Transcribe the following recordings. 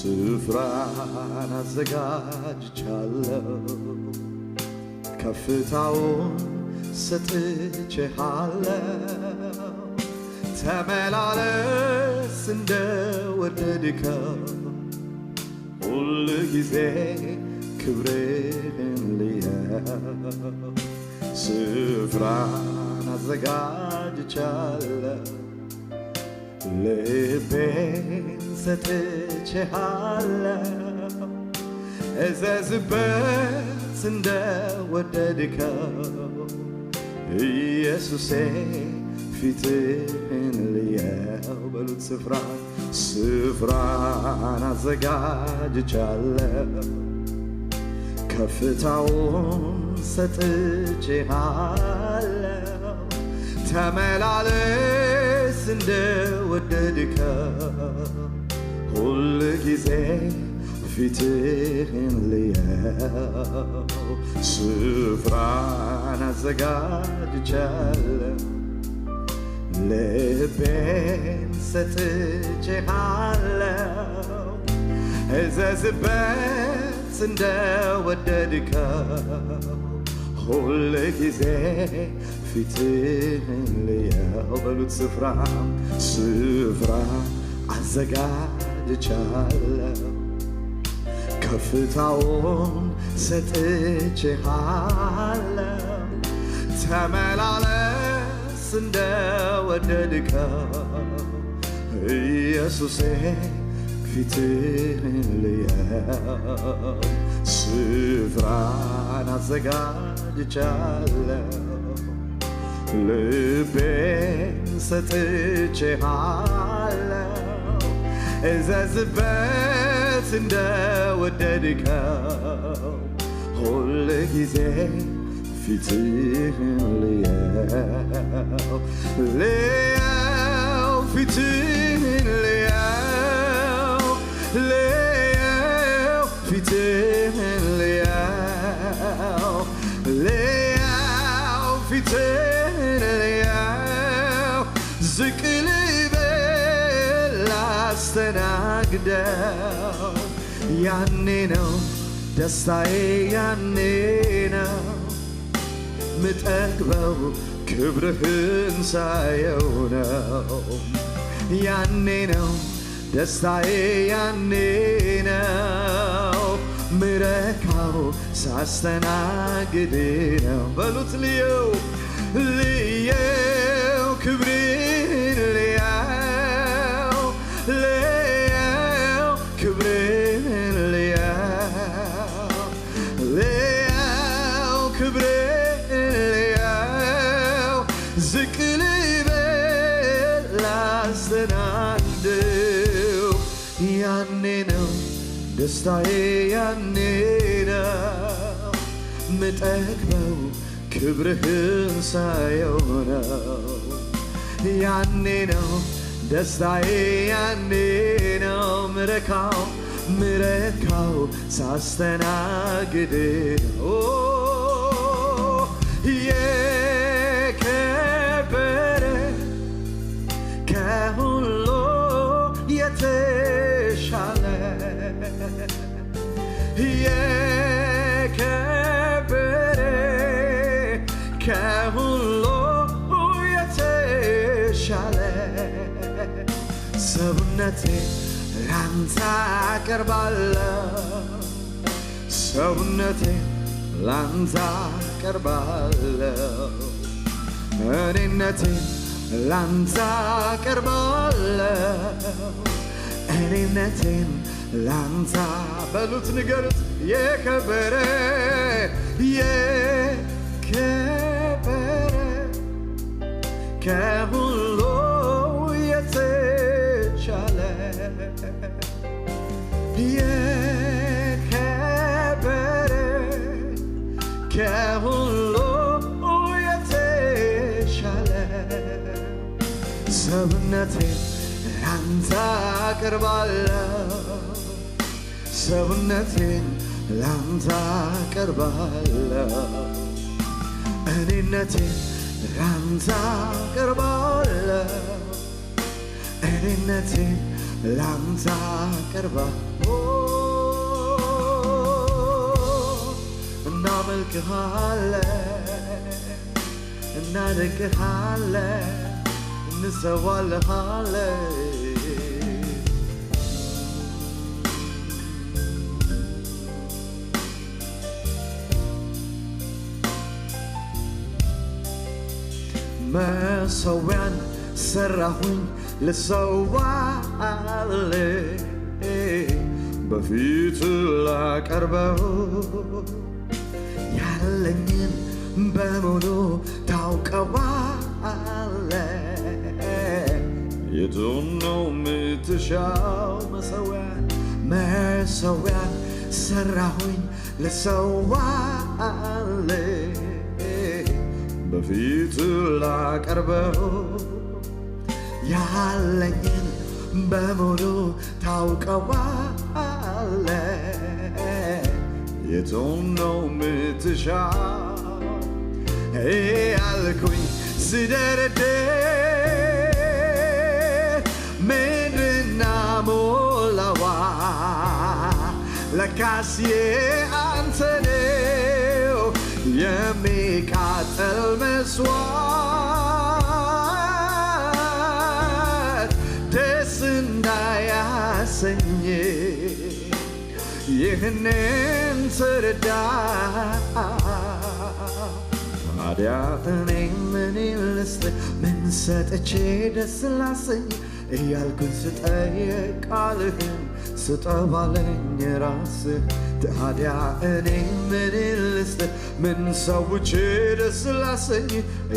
ስፍራን አዘጋጅቻለሁ ከፍታውን ሰጥቼሃለሁ ተመላለስ እንደወደድከው ሁል ጊዜ ክብርህን ልየው ስፍራን አዘጋጅቻለሁ ልቤን ሰጥቼሃለሁ እዘዝበት እንደወደድከው ኢየሱሴ ፊትህን ልየው በሉት ስፍራን አዘጋጅቻለሁ ከፍታውን ሰጥቼሃለሁ ተመላለስ እንደወደድከው ሁል ጊዜ ፊትህን ልየው ስፍራን አዘጋጅቻለሁ ልቤን ሰጥቼሃለሁ እዘዝበት እንደወደድከው ሁል ጊዜ ፊትህን ልየው በሉት ስፍራ አዘጋጅቻለሁ ከፍታውን ሰጥቼሃለሁ ተመላለስ እንደወደድከው ኢየሱሴ ፊትህን ልየው ስፍራን አዘጋጅቻለሁ ልቤን ሰጥቼሃለሁ እዘዝበት እንደወደድከው ሁል ጊዜ ፊትህን ልየው ፊትህን ልየው ፊትህን ልየው ፊትህን ልየው ዝቅ ልበል ላስተናግደው ያኔ ነው ደስታዬ ያኔ ነው ምጠግበው ክብርህን ሳየው ነው ያኔ ነው ደስታዬ ያኔ ነው ምረካው ሳስተናግድ ነው በሉት ልየው ክብርህን ልየው ክብርህን ልየው ክብርህን ልየው ዝቅ ልበል ላስተናግደው ያኔ ነው ደስታዬ ያኔ ነው ምጠግበው ክብርህን ሳየው ነው ያኔ ነው ደስታዬ ያኔ ነው ምረካው ሳስተናግድ የከበረ ከሁሉ የተሻለ የከበረ ከሁሉ የተሻለ ሰውነቴ ላንተ አቀርባለሁ ሰውነቴ ላንተ አቀርባለሁ እኔነቴ ላንተ አቀርባለሁ እኔነቴን ላንተ በሉት ንገሩት የከበረ ከሁሉ የተሻለ የከበረ ከሁሉ የተሻለ ሰውነቴን ላንተ አቀርባለሁ ሰውነቴን ላንተ አቀርባለሁ እኔነቴን ላንተ አቀርባለሁ እኔነቴን ላንተ አቀርባለሁ እናመልክሃለን እናደንቅሃለን እንሰዋልሃለን መሠዊያን ሰራሁኝ ልሰዋልህ በፊት ላቀርበው ያለኝን በሙሉ ታውቀዋለህ የቱን ነው የምትሻው መሠዊያን ሰራሁኝ ልሰዋልህ በፊት ላቀርበው ያለኝን በሙሉ ታውቀዋለህ የቱን ነው የምትሻው ያልኩኝ ስደረድር ምድርና ሞላዋ ለካስ የአንተ ነው የሚቃጠል መስዋዕት ደስ እንዳያሰኝ ይህንን ተረዳ ታዲያ እኔ ምን ልስጥ ምን ሰጥቼ ደስ ላሰኝ እያልኩኝ ስጠይቅ ቃልህን ስጠው አለኝ ራስህ ታዲያ እኔ ምን ልስጥ ምን ሰውቼ ደስ ላሰኝ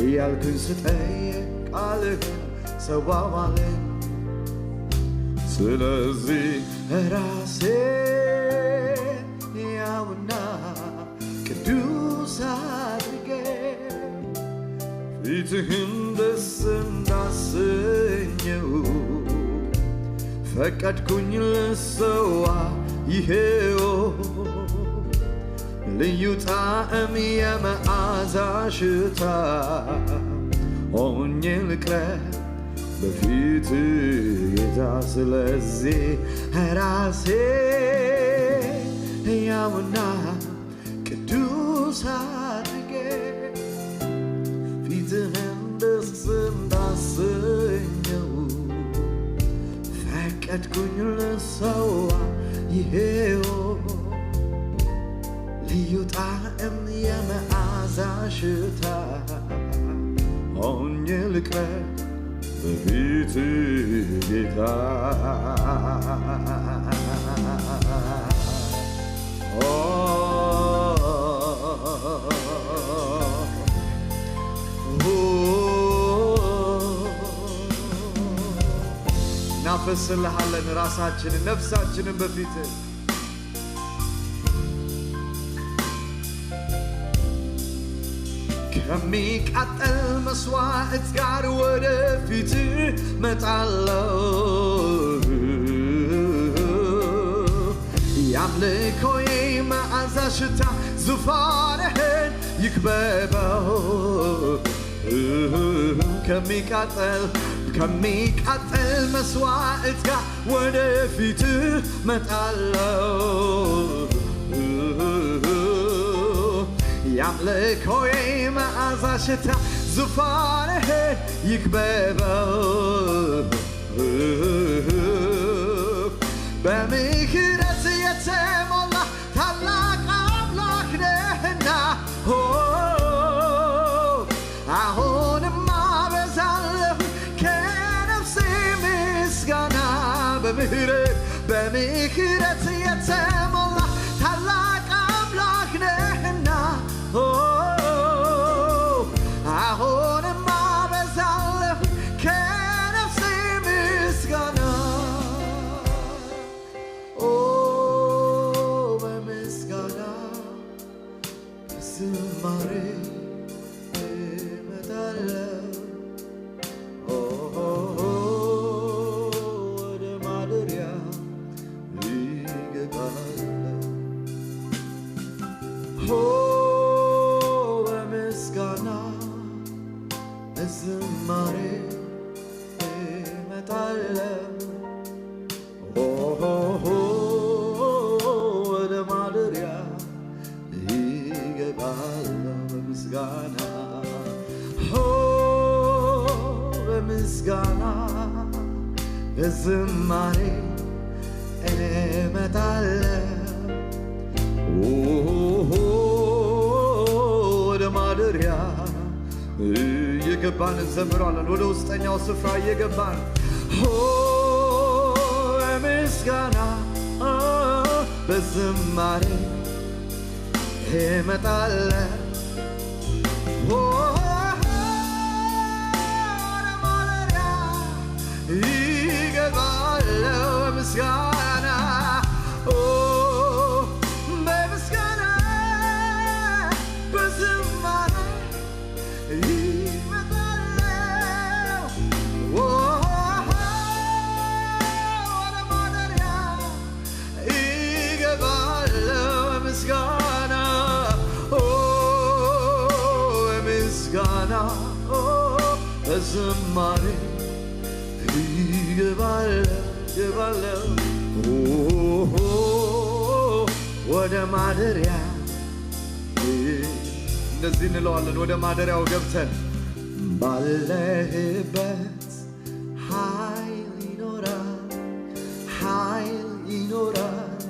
እያልኩኝ ስጠይቅ ቃልህን ሰዋው አለኝ ስለዚህ ራሴ ያውና ቅዱስ አድርጌ ፊትህን ደስ እንዳሰኘው ፈቀድኩኝ ልሰዋ ይሄው ልዩ ጣዕም የመዓዛ ሽታ ሆኜ ልቅረብ በፊት ጌታ ስለዚህ ራሴ ያውና ቅዱስ አድርጌ ፊትህን ደስ እንዳሰኘው ፈቀድኩኝ ልሰዋ ይሄው ልዩ ጣዕም የመዓዛ ሽታ ሆኜ ልቅረብ በፊት ጌታ እናፈስልሃለን ራሳችንን ነፍሳችንን በፊት ከሚቃጠል መስዋዕት ጋር ወደ ፊት መጣለሁ የአምልኮዬ መዓዛ ሽታ ዙፋንህን ይክበበው ከሚቃጠል መስዋዕት ጋር ወደ ፊት መጣለሁ የአምልኮዬ መዓዛ ሽታ ዙፋንህን ይክበበው በምህረት የተሞላ ታላቅ አምላክ ነህና አሁንም አበዛለሁ ከነፍሴ ምስጋና በምህረት የተሞላ ታላቅ አምላክ ነህና አሁንም አበዛለሁ ከነፍሴ ምስጋና በምስጋና ዝማሬ እመጣለሁ ወደ ማደሪያ ይገባለሁ በምስጋና ዝማሬ እመጣለሁ በምስጋና በምስጋና በዝማሬ እመጣለሁ ወደ ማደሪያ እየገባን እንዘምራለን። ወደ ውስጠኛው ስፍራ እየገባን በምስጋና በዝማሬ እመጣለሁ ወደ ማደሪያ እገባለሁ በምስጋና በምስጋና በዝማሬ እመጣለሁ ወደ ማደሪያ እገባለሁ በምስጋና በምስጋና በዝማሬ እገባለሁ ወደ ማደሪያ። እንደዚህ እንለዋለን። ወደ ማደሪያው ገብተን ባለህበት ኃይል ይኖራል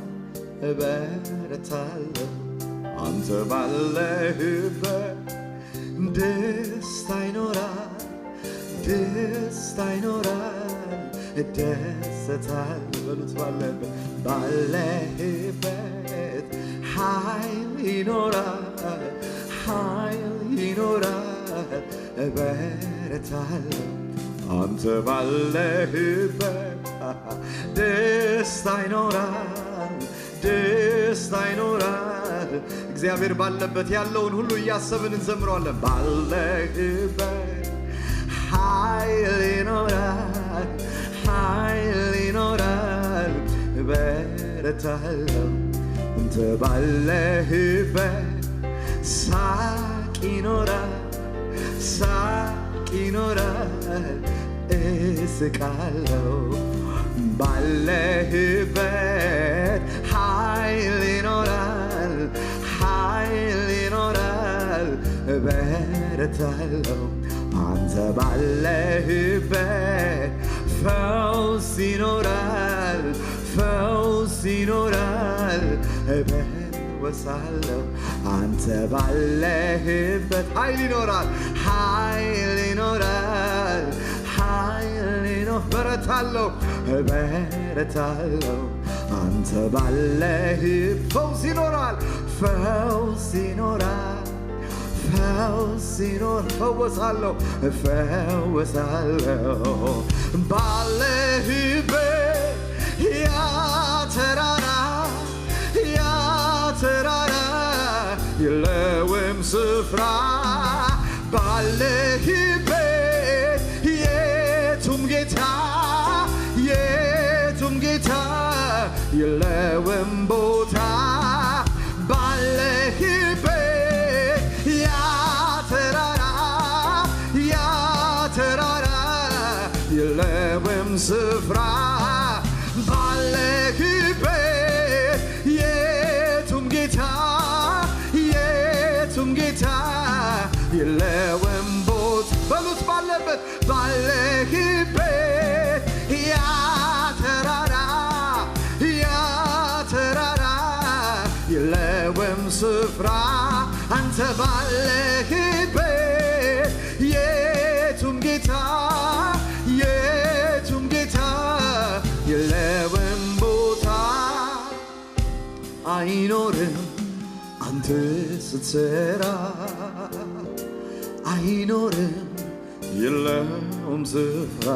እበረታለሁ። አንተ ባለህበት ደስታ ይኖራል እደሰታለሁ። በሉት ባለህበት ኃይል ይኖራል እበረታለሁ። አንተ ባለህበት ደስታ ይኖራል። እግዚአብሔር ባለበት ያለውን ሁሉ እያሰብን እንዘምረዋለን። ባለህበት ኃይል ይኖራል እበረታለሁ። አንተ ባለህበት ሳቅ ይኖራል እስቃለሁ። ባለህበት ኃይል ይኖራል እበረታለሁ። አንተ ባለህበት ፈውስ ይኖራል እፈወሳለሁ። አንተ ባለህበት ኃይል ይኖራል በረታለሁ እበረታለሁ። አንተ ባለህበት ፈውስ ይኖራል እፈወሳለሁ። ባለህበት ያ ተራራ የለውም ስፍራ ባለህበት የቱም ጌታ የለውም ቦታ ባለህበት ያ ተራራ የለውም ስፍራ ባለህበት የቱም ጌታ የለውም ቦታ በሉት ባለህበት ያ ተራራ የለውም ስፍራ አንተ ባለህበት የቱም ጌታ የለውም ቦታ አይኖርም አንተ ስትሰራ አይኖርም የለውም ስፍራ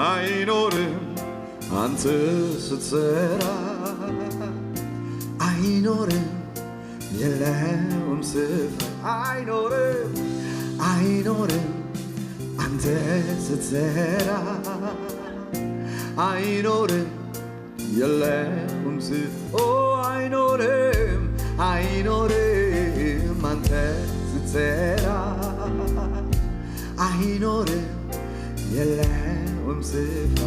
አይኖርም አንተ ስትሰራ አይኖርም የለውም ስፍራ አይኖርም አንተ ስትሰራ አይኖርም የለውም ስፍራ አይኖርም አንተ ስትሰራ አይኖርም የለውም ስፍራ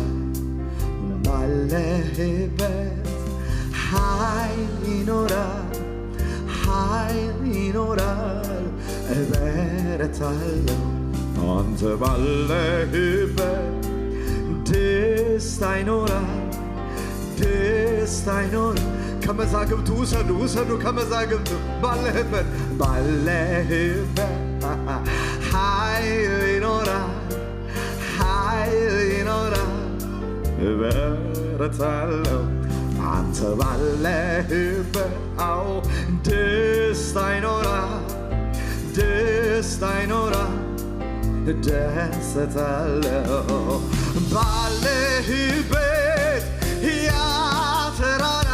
ባለህበት ኃይል ይኖራል ኃይል ይኖራል እበረታለሁ አንተ ባለህበት ደስታ ይኖራል ደስታ ይኖራል ከመዛግብቱ ውሰዱ ከመዛግብቱ ባለህበት ኃይል ይኖራል እበረታለሁ አንተ ባለህበት ደስታ ይኖራል እደሰታለሁ ባለህበት ያ ተራራ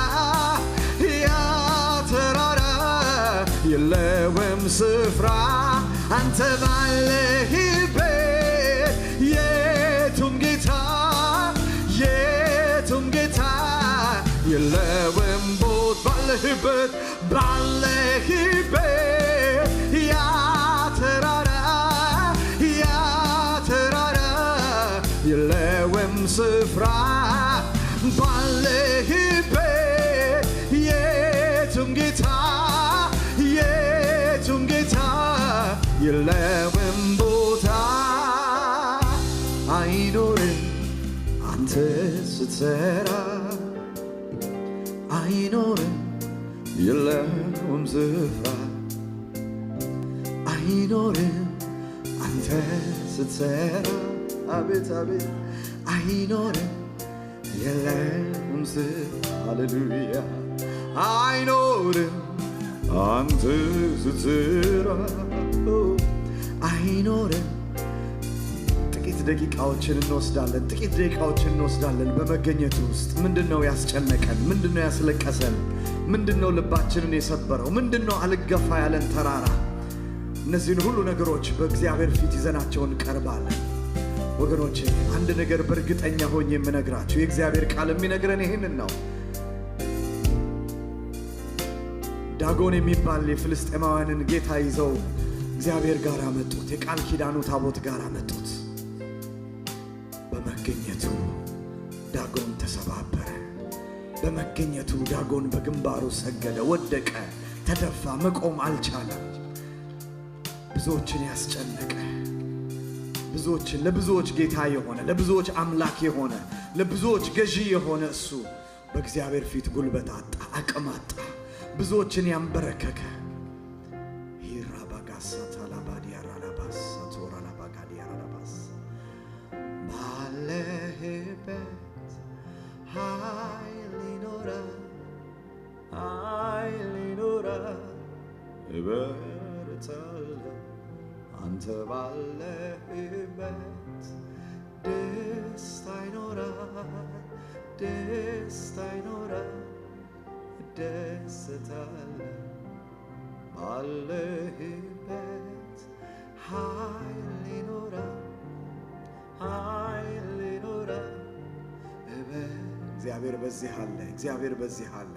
የለውም ስፍራ አንተ ባለህበት የቱም ጌታ የለውም ቦት ባለህበት ያ ተራራ የለውም ስፍራ ባለህበት የቱም ጌታ የለውም ቦታ አይኖርም አንተ ስትሰራ አይኖርም የለውም ስፍራ አይኖርም አንተ ስትሰራ አቤት አይኖርም የለውም ስፍራ ሃሌሉያ አይኖርም አንተ ስትሰራ አይኖርም ጥቂት ደቂቃዎችን እንወስዳለን በመገኘቱ ውስጥ ምንድነው ያስጨነቀን ምንድነው ያስለቀሰን ምንድነው ልባችንን የሰበረው ምንድነው አልገፋ ያለን ተራራ እነዚህን ሁሉ ነገሮች በእግዚአብሔር ፊት ይዘናቸውን ቀርባለን ወገኖቼ አንድ ነገር በእርግጠኛ ሆኜ የምነግራችሁ የእግዚአብሔር ቃል የሚነግረን ይሄንን ነው ዳጎን የሚባል የፍልስጤማውያንን ጌታ ይዘው እግዚአብሔር ጋር አመጡት የቃል ኪዳኑ ታቦት ጋር አመጡት በመገኘቱ ዳጎን ተሰባበረ በመገኘቱ ዳጎን በግንባሩ ሰገደ ወደቀ ተደፋ መቆም አልቻለም ብዙዎችን ያስጨነቀ ብዙዎችን ለብዙዎች ጌታ የሆነ ለብዙዎች አምላክ የሆነ ለብዙዎች ገዢ የሆነ እሱ በእግዚአብሔር ፊት ጉልበት አጣ አቅም አጣ ብዙዎችን ያንበረከከ ባለህበት ኃይል ይኖራል እበረታለሁ አንተ ባለህበት ደስታ ይኖራል እደሰታለሁ ባለህበት ኃይል ይኖራል እግዚአብሔር በዚህ አለ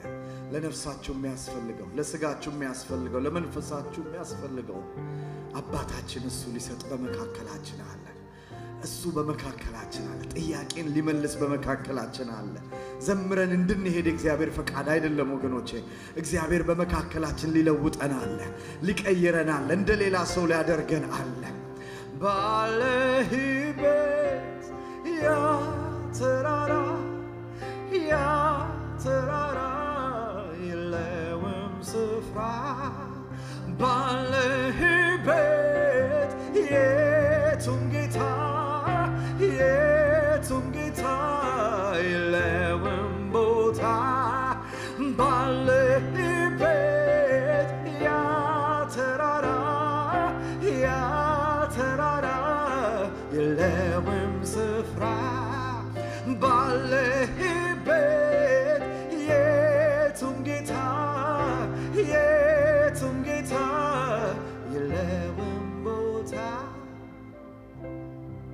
ለነፍሳችሁ የሚያስፈልገው ለስጋችሁ የሚያስፈልገው ለመንፈሳችሁ የሚያስፈልገው አባታችን እሱ ሊሰጥ በመካከላችን አለ እሱ በመካከላችን አለ ጥያቄን ሊመልስ በመካከላችን አለ ዘምረን እንድንሄድ እግዚአብሔር ፈቃድ አይደለም ወገኖቼ እግዚአብሔር በመካከላችን ሊለውጠን አለ ሊቀይረን አለ እንደሌላ ሰው ሊያደርገን አለ ባለህበት ያ ተራራ የለውም ስፍራ ባለህበት የቱም ጌታ የለውም ቦታ ባለህበት ያ ተራራ የለውም ስፍራ ባለህ